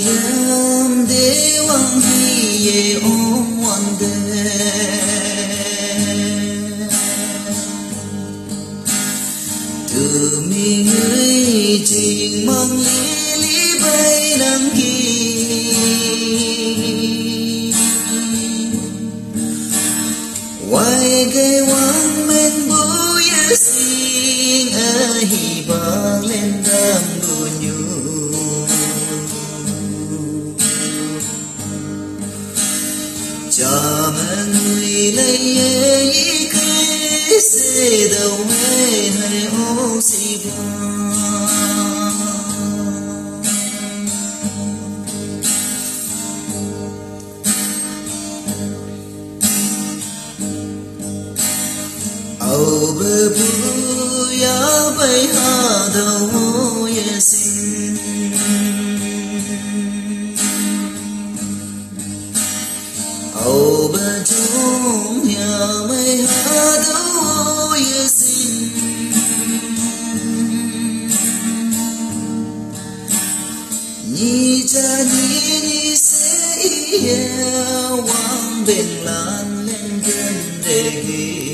yam dewang hiye om wande từ mi người trình mang lý bay đăng ký quay gây quang men bố ya sing ahi bang lên đam đu nhu cha mà người lấy ý cái sẽ đâu hay hay ô si ba âu bơ bu ya bay ha đâu ya sin âu bơ chung ya bay ha đâu ya sin ni cha ni se ya wang bên lan lên gần đề